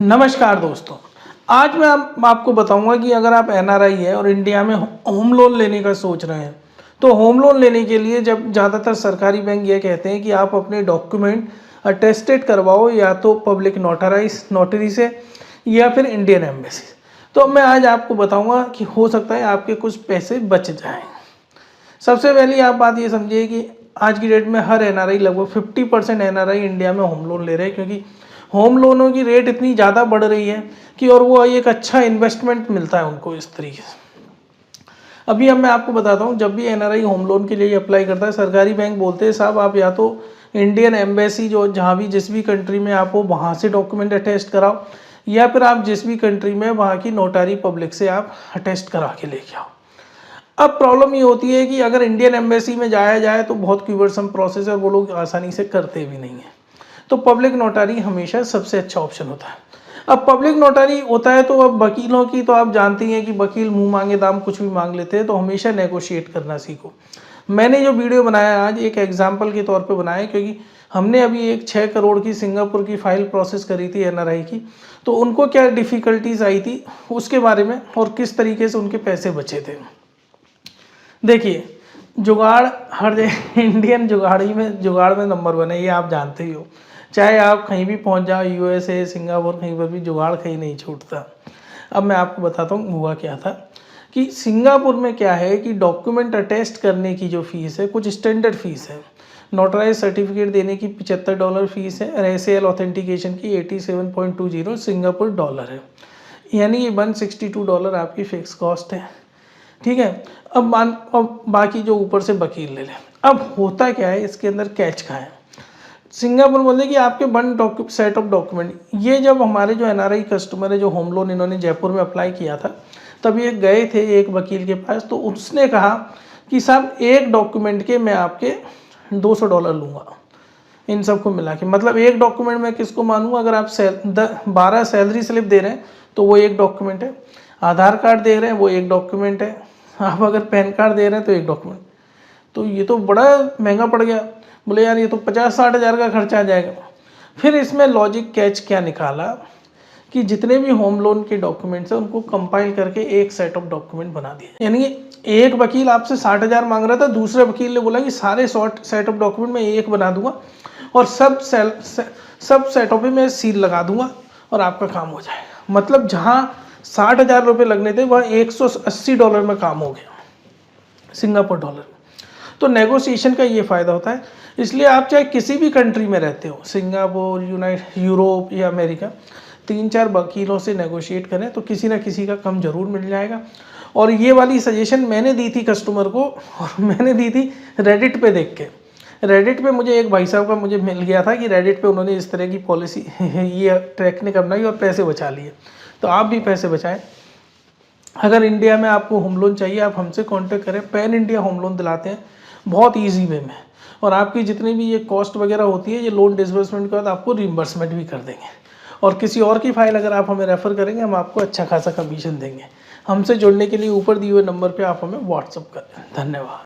नमस्कार दोस्तों। आज मैं आपको बताऊंगा कि अगर आप एनआरआई है और इंडिया में होम लोन लेने का सोच रहे हैं तो होम लोन लेने के लिए जब ज़्यादातर सरकारी बैंक ये कहते हैं कि आप अपने डॉक्यूमेंट अटेस्टेड करवाओ या तो पब्लिक नोटरी से या फिर इंडियन एम्बेसी। तो मैं आज आपको बताऊंगा कि हो सकता है आपके कुछ पैसे बच जाएं। सबसे पहली आप बात ये समझिए कि आज की डेट में हर एनआरआई लगभग 50% एनआरआई इंडिया में होम लोन ले रहे हैं, क्योंकि होम लोनों की रेट इतनी ज़्यादा बढ़ रही है कि और वो एक अच्छा इन्वेस्टमेंट मिलता है उनको इस तरीके से। अभी अब मैं आपको बताता हूँ, जब भी एनआरआई होम लोन के लिए अप्लाई करता है सरकारी बैंक बोलते हैं साहब आप या तो इंडियन एम्बेसी जो जहाँ भी जिस भी कंट्री में आप हो वहाँ से डॉक्यूमेंट अटेस्ट कराओ या फिर आप जिस भी कंट्री में वहाँ की नोटारी पब्लिक से आप अटेस्ट करा के लेके आओ। अब प्रॉब्लम ये होती है कि अगर इंडियन एम्बेसी में जाया जाए तो बहुत क्यूबरसम प्रोसेस है और वो लोग आसानी से करते भी नहीं है। तो पब्लिक नोटारी हमेशा सबसे अच्छा ऑप्शन होता है। अब पब्लिक नोटारी होता है तो अब वकीलों की तो आप जानती हैं कि वकील मुंह मांगे दाम कुछ भी मांग लेते हैं, तो हमेशा नेगोशिएट करना सीखो। मैंने जो वीडियो बनाया आज एक एग्जाम्पल के तौर पे बनाया, क्योंकि हमने अभी एक 6 करोड़ की सिंगापुर की फाइल प्रोसेस करी थी एनआरआई की, तो उनको क्या डिफ़िकल्टीज आई थी उसके बारे में और किस तरीके से उनके पैसे बचे थे। देखिए, जुगाड़ हर जगह इंडियन जुगाड़ में नंबर 1 है, ये आप जानते ही हो। चाहे आप कहीं भी पहुंच जाओ, यूएसए सिंगापुर कहीं पर भी जुगाड़ कहीं नहीं छूटता। अब मैं आपको बताता हूँ हुआ क्या था कि सिंगापुर में क्या है कि डॉक्यूमेंट अटेस्ट करने की जो फीस है कुछ स्टैंडर्ड फीस है। नोटराइज सर्टिफिकेट देने की $75 फीस है, एसएल ऑथेंटिकेशन की 87.20 सिंगापुर डॉलर है, यानी ये $162 आपकी फिक्स कॉस्ट है। ठीक है। अब बाकी जो ऊपर से वकील ले लें। अब होता क्या है, इसके अंदर कैच का है। सिंगापुर बोलते कि आपके वन सेट ऑफ डॉक्यूमेंट, ये जब हमारे जो एनआरआई कस्टमर है जो होम लोन इन्होंने जयपुर में अप्लाई किया था तब ये गए थे एक वकील के पास, तो उसने कहा कि साहब एक डॉक्यूमेंट के मैं आपके $200 लूँगा इन सबको मिला के। मतलब एक डॉक्यूमेंट मैं किसको मानूँ, अगर आप 12 सैलरी स्लिप दे रहे हैं तो वो एक डॉक्यूमेंट है, आधार कार्ड दे रहे हैं वो एक डॉक्यूमेंट है, आप अगर पैन कार्ड दे रहे हैं तो एक डॉक्यूमेंट। तो ये तो बड़ा महंगा पड़ गया। बोले यार ये तो 50-60 हज़ार का खर्चा आ जाएगा। फिर इसमें लॉजिक कैच क्या निकाला कि जितने भी होम लोन के डॉक्यूमेंट्स हैं उनको कंपाइल करके एक सेट ऑफ डॉक्यूमेंट बना दिया। यानी एक वकील आपसे 60,000 मांग रहा था, दूसरे वकील ने बोला कि सारे सेट ऑफ डॉक्यूमेंट मैं एक बना दूंगा और सब सेटों पे मैं सील लगा दूंगा और आपका काम हो जाएगा। मतलब जहाँ 60,000 रुपये लगने थे वह $180 में काम हो गया, सिंगापुर डॉलर। तो नेगोशिएशन का ये फ़ायदा होता है। इसलिए आप चाहे किसी भी कंट्री में रहते हो, सिंगापुर, यूरोप या अमेरिका, 3-4 वकीलों से नेगोशिएट करें तो किसी ना किसी का कम ज़रूर मिल जाएगा। और ये वाली सजेशन मैंने दी थी कस्टमर को, और मैंने दी थी रेडिट पे देख के। रेडिट पे मुझे एक भाई साहब का मुझे मिल गया था कि रेडिट पे उन्होंने इस तरह की पॉलिसी ये टेक्निक अपनाई और पैसे बचा लिए। तो आप भी पैसे बचाएं। अगर इंडिया में आपको होम लोन चाहिए आप हमसे कांटेक्ट करें, पैन इंडिया होम लोन दिलाते हैं बहुत इजी वे में, और आपकी जितनी भी ये कॉस्ट वगैरह होती है ये लोन डिसबर्समेंट के बाद आपको रिइंबर्समेंट भी कर देंगे। और किसी और की फाइल अगर आप हमें रेफ़र करेंगे हम आपको अच्छा खासा कमीशन देंगे। हमसे जुड़ने के लिए ऊपर दिए हुए नंबर पे आप हमें व्हाट्सअप करें। धन्यवाद।